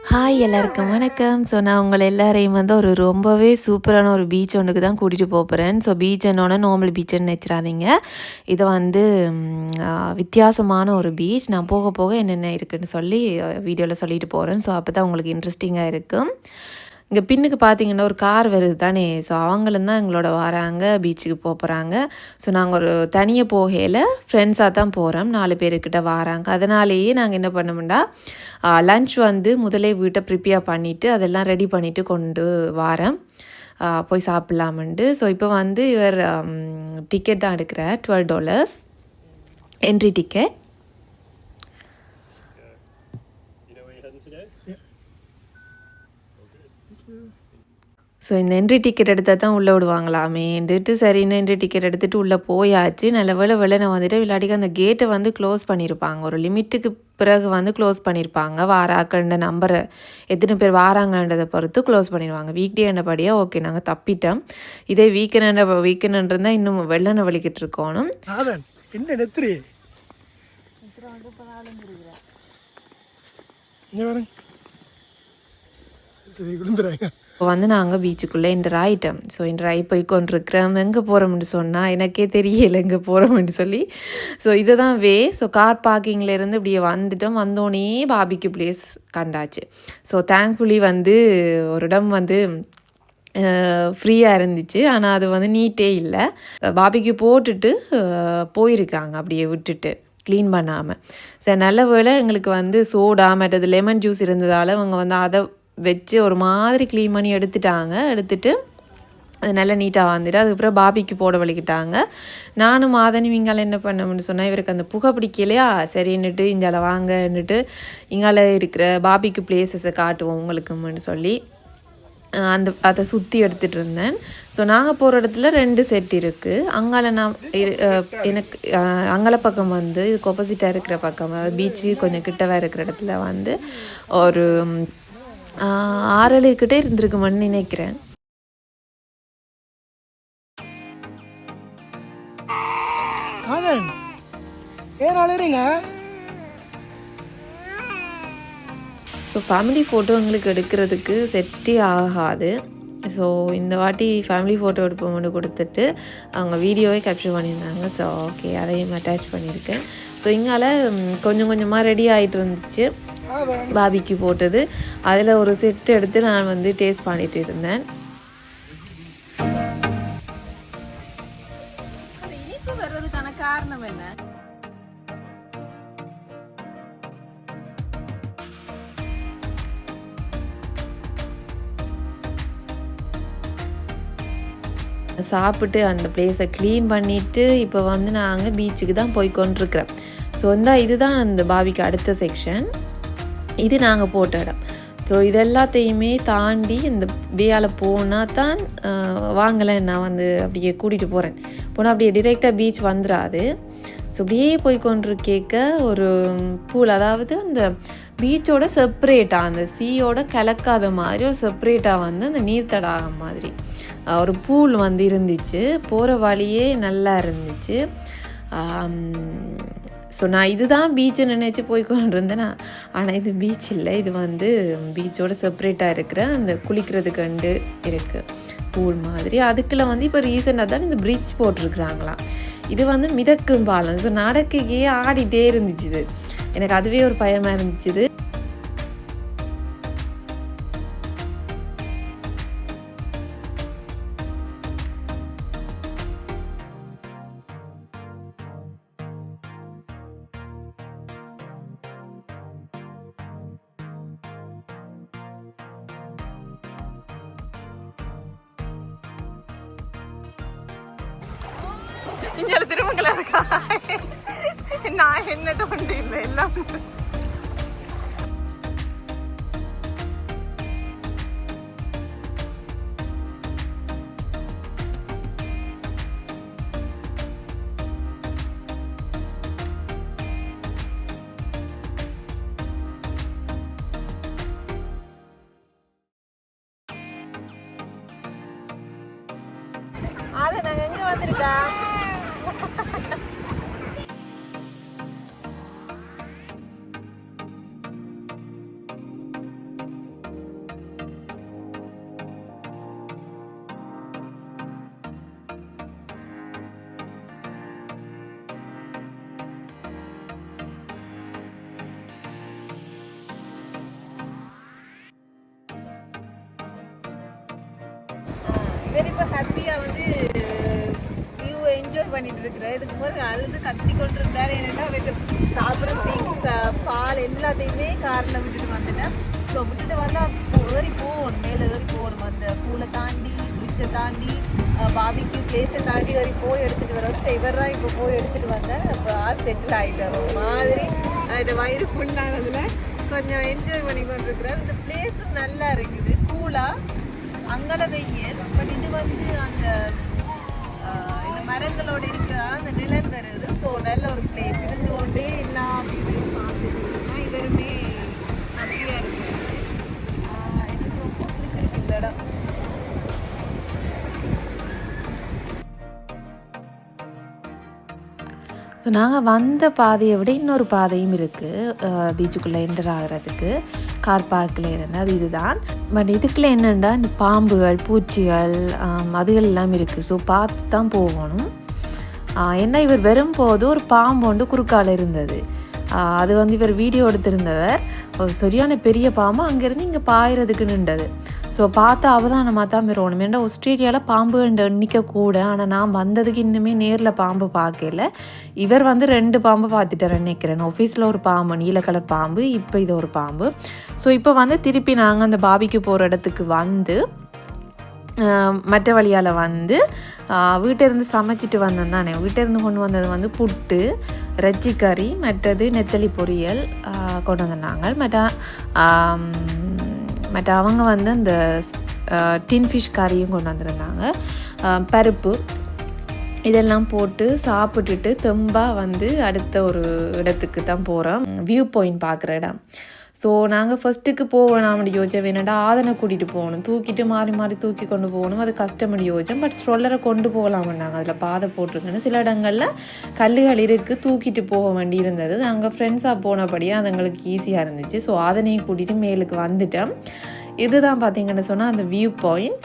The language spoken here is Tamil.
ஹாய் எல்லாருக்கும் வணக்கம். ஸோ நான் உங்கள் எல்லாரையும் வந்து ஒரு ரொம்பவே சூப்பரான ஒரு பீச் ஒன்றுக்கு தான் கூட்டிகிட்டு போகிறேன். ஸோ பீச்னோட நார்மல் பீச்சுன்னு நினச்சிடாதீங்க. இது வந்து வித்தியாசமான ஒரு பீச். நான் போக போக என்னென்ன இருக்குதுன்னு சொல்லி வீடியோவில் சொல்லிட்டு போகிறேன். ஸோ அப்போ தான் உங்களுக்கு இன்ட்ரெஸ்டிங்காக இருக்கும். இங்கே பின்னுக்கு பார்த்தீங்கன்னா ஒரு கார் வருது தானே. ஸோ அவங்களும் தான் எங்களோட வராங்க, பீச்சுக்கு போகிறாங்க. ஸோ நாங்கள் ஒரு தனியாக போகையில் ஃப்ரெண்ட்ஸாக தான் போகிறோம். 4 பேருக்கிட்ட வராங்க. அதனாலேயே நாங்கள் என்ன பண்ணோம்னா லன்ச் வந்து முதலே வீட்டை ப்ரிப்பேர் பண்ணிவிட்டு அதெல்லாம் ரெடி பண்ணிவிட்டு கொண்டு வாரேன், போய் சாப்பிட்லாமன்ட்டு. ஸோ இப்போ வந்து இவர் டிக்கெட் தான் எடுக்கிறார், $12 என்ட்ரி டிக்கெட். ஸோ இந்த என்ட்ரி டிக்கெட் எடுத்தால் தான் உள்ளே விடுவாங்களாமேன்ட்டு சரின்னு என்ட்ரி டிக்கெட் எடுத்துகிட்டு உள்ளே போயாச்சு. நல்ல வெள்ளை வந்துட்டு விளையாடிக்கு அந்த கேட்டை வந்து க்ளோஸ் பண்ணியிருப்பாங்க. ஒரு லிமிட்டுக்கு பிறகு வந்து க்ளோஸ் பண்ணியிருப்பாங்க. வாராக்கள்ன்ற நம்பரை எத்தனை பேர் வாராங்கன்றதை பொறுத்து க்ளோஸ் பண்ணிடுவாங்க. வீக் டேன்றபடியாக ஓகே நாங்கள் தப்பிட்டோம். இதே வீக்கெண்ட் இருந்தால் இன்னும் வெள்ளனை வலிக்கிட்டு இருக்கணும். இப்போ வந்து நாங்கள் பீச்சுக்குள்ளே என்டர் ஆகிட்டோம். ஸோ என்டர் ஆகி போய் கொண்டிருக்கிறோம். எங்கே போகிறோம்னு சொன்னால் எனக்கே தெரியலை எங்கே போகிறோம்னு சொல்லி. ஸோ இதை தான் ஸோ கார் பார்க்கிங்லேருந்து இப்படியே வந்துட்டோம். வந்தோடனே பாபிக்கு பிளேஸ் கண்டாச்சு. ஸோ தேங்க்ஃபுல்லி வந்து ஒரு இடம் வந்து ஃப்ரீயாக இருந்துச்சு. ஆனால் அது வந்து நீட்டே இல்லை. பாபிக்கு போட்டுட்டு போயிருக்காங்க அப்படியே விட்டுட்டு க்ளீன் பண்ணாமல். சரி நல்ல வேளை எங்களுக்கு வந்து சோடா மற்றது லெமன் ஜூஸ் இருந்ததால் அவங்க வந்து அதை வச்சு ஒரு மாதிரி க்ளீன் பண்ணி எடுத்துட்டு அது நல்லா நீட்டாக வந்துட்டு அதுக்கப்புறம் பாபிக்கு போட வலிக்கிட்டாங்க. நானும் மாதனி இங்கால என்ன பண்ணோம்னு சொன்னால் இவருக்கு அந்த புகை பிடிக்கலையா, சரின்னுட்டு இங்கால வாங்கன்னுட்டு இங்கால இருக்கிற பாபிக்கு பிளேசஸை காட்டுவோம் உங்களுக்குன்னு சொல்லி அதை சுற்றி எடுத்துகிட்டு இருந்தேன். ஸோ நாங்கள் போகிற இடத்துல 2 செட் இருக்குது. அங்கால எனக்கு அங்கால பக்கம் வந்து இதுக்கு ஆப்போசிட்டாக இருக்கிற பக்கம் பீச்சு கொஞ்சம் கிட்டவே இருக்கிற இடத்துல வந்து ஒரு 6-7 கிட்டே இருந்திருக்குமென்னு நினைக்கிறேன். ஸோ ஃபேமிலி ஃபோட்டோ எங்களுக்கு எடுக்கிறதுக்கு செட்டே ஆகாது. ஸோ இந்த வாட்டி ஃபேமிலி ஃபோட்டோ எடுப்போம்னு கொடுத்துட்டு அவங்க வீடியோவே கேப்சர் பண்ணியிருந்தாங்க. ஸோ ஓகே அதையும் அட்டாச் பண்ணியிருக்கேன். ஸோ இங்கால கொஞ்சம் கொஞ்சமாக ரெடி ஆகிட்டு இருந்துச்சு பாபிக்கு போட்டது. அதில் ஒரு செட் எடுத்து நான் வந்து டேஸ்ட் பண்ணிட்டு இருந்தேன். இனிப்பு வர்றதுக்கான காரணம் என்ன? சாப்பிட்டு அந்த பிளேஸை க்ளீன் பண்ணிவிட்டு இப்போ வந்து நாங்கள் பீச்சுக்கு தான் போய் கொண்டிருக்கிறோம். ஸோ இதுதான் அந்த பாபிக்கு அடுத்த செக்ஷன். இது நாங்கள் போட்ட இடம். ஸோ இதெல்லாத்தையுமே தாண்டி இந்த வேயால் போனால் தான் வாங்கலை. நான் வந்து அப்படியே கூட்டிகிட்டு போகிறேன். போனால் அப்படியே டிரெக்டாக பீச் வந்துடாது. ஸோ அப்படியே போய் கொண்டிருக்க ஒரு பூல், அதாவது அந்த பீச்சோட செப்பரேட்டாக அந்த சீயோட கலக்காத மாதிரி ஒரு செப்பரேட்டாக வந்து அந்த நீர் தடாகம் மாதிரி ஒரு பூல் வந்து இருந்துச்சு. போகிற வழியே நல்லா இருந்துச்சு. ஸோ நான் இதுதான் பீச்சுன்னு நினச்சி போய் கொண்டிருந்தேன். ஆனால் இது பீச் இல்லை, இது வந்து பீச்சோட செப்பரேட்டாக இருக்கிற அந்த குளிக்கிறதுக்கு இருக்குது பூல் மாதிரி. அதுக்குள்ள வந்து இப்போ ரீசெண்டாக தான் இந்த பிரிட்ஜ் போட்டிருக்குறாங்களாம். இது வந்து மிதக்கும் பாலம். ஸோ நடக்கையே ஆடிட்டே இருந்துச்சு. இது எனக்கு அதுவே ஒரு பயமாக இருந்துச்சு. இங்கே திருமங்கல இருக்கா, நான் என்ன தோண்டி இல்லை எல்லாம் அதை நாங்கள் எங்கே வந்திருக்கா. இவர் இப்போ ஹாப்பியாக வந்து வியூவை என்ஜாய் பண்ணிட்டு இருக்கிறார். இதுக்கு போது அழுது கத்தி கொண்டு இருந்தார். ஏன்னா சாப்பிட்ற திங்ஸ் பால் எல்லாத்தையுமே காரில் விட்டுட்டு வந்துட்டேன். ஸோ விட்டுட்டு வந்தால் ஏறி போகணும், மேலே ஏறி போகணும். அந்த பூலை தாண்டி பிரிட்ஜை தாண்டி பாபிக்கு பிளேஸை தாண்டி ஏறி போய் எடுத்துகிட்டு வரோம். இவர்தான் இப்போ போய் எடுத்துகிட்டு வந்தேன். அப்போ செட்டில் ஆகிட்டார் ஒரு மாதிரி. அந்த வயிறு ஃபுல்லானதில் கொஞ்சம் என்ஜாய் பண்ணி கொண்டு இருக்கிறார். இந்த பிளேஸும் நல்லா இருக்குது, கூலாக அங்கல வெயில். பட் இது வந்து அந்த இந்த மரங்களோட இருக்கிற அந்த நிழல் வருது. ஸோ நல்ல ஒரு பிளேஸ். இருந்து கொண்டே எல்லா வீட்டையும் பார்த்துட்டு இவருமே ஹாப்பியாக இருக்குது. எனக்கு ரொம்ப பிடிச்சிருக்கு இந்த இடம். ஸோ நாங்கள் வந்த பாதையை விட இன்னொரு பாதையும் இருக்குது பீச்சுக்குள்ளே என்டர் ஆகிறதுக்கு. கார் பார்க்கில் இருந்து அது இதுதான். பட் இதுக்குள்ளே என்னென்னா இந்த பாம்புகள், பூச்சிகள், அதுகள் எல்லாம் இருக்குது. ஸோ பார்த்து தான் போகணும். ஏன்னா இவர் வரும்போது ஒரு பாம்பு ஒன்று குறுக்கால இருந்தது. அது வந்து இவர் வீடியோ எடுத்திருந்தவர். ஒரு சரியான பெரிய பாம்பு அங்கேருந்து இங்கே பாயிறதுக்கு நின்றது. ஸோ பார்த்தா அவதானமாக தான் வரணும். ஏன்னா ஆஸ்திரேலியாவில் பாம்புகள் எண்ணிக்க கூட. ஆனால் நான் வந்ததுக்கு இன்னுமே நேரில் பாம்பு பார்க்கல. இவர் வந்து 2 பாம்பு பார்த்துட்டார் நினைக்கிறேன். ஆஃபீஸில் ஒரு பாம்பு, நீல கலர் பாம்பு, இப்போ இது ஒரு பாம்பு. ஸோ இப்போ வந்து திருப்பி நாங்கள் அந்த பாபிக்கு போகிற இடத்துக்கு வந்து மற்ற வழியால் வந்து வீட்டிலேருந்து சமைச்சிட்டு வந்தேன் தானே. வீட்டிலேருந்து கொண்டு வந்தது வந்து புட்டு, இறைச்சி கறி, மற்றது நெத்தலி பொரியல் கொண்டு வந்தாங்க. மற்ற அவங்க வந்து அந்த டின் ஃபிஷ் கறியும் கொண்டு வந்திருந்தாங்க. பருப்பு இதெல்லாம் போட்டு சாப்பிட்டுட்டு தெம்பாக வந்து அடுத்த ஒரு இடத்துக்கு தான் போகிறோம். வியூ பாயிண்ட் பார்க்குற இடம். ஸோ நாங்கள் ஃபஸ்ட்டுக்கு போவோம். நான் யோசிச்சேன் வேணாண்டா ஆதனை கூட்டிகிட்டு போகணும், தூக்கிட்டு மாறி மாறி தூக்கி கொண்டு போகணும், அது கஷ்டப்படி யோசிச்சேன். பட் ஸ்ட்ரோலரை கொண்டு போகலாம்னாங்க. அதில் பாதை போட்டிருக்குன்னு சில இடங்களில் கல்லுகள் இருக்குது, தூக்கிட்டு போக வேண்டி இருந்தது. அங்கே ஃப்ரெண்ட்ஸாக போனபடியாக அது எங்களுக்கு ஈஸியாக இருந்துச்சு. ஸோ ஆதனையும் கூட்டிகிட்டு மேலுக்கு வந்துட்டேன். இதுதான் பார்த்தீங்கன்னு சொன்னால் அந்த வியூ பாயிண்ட்.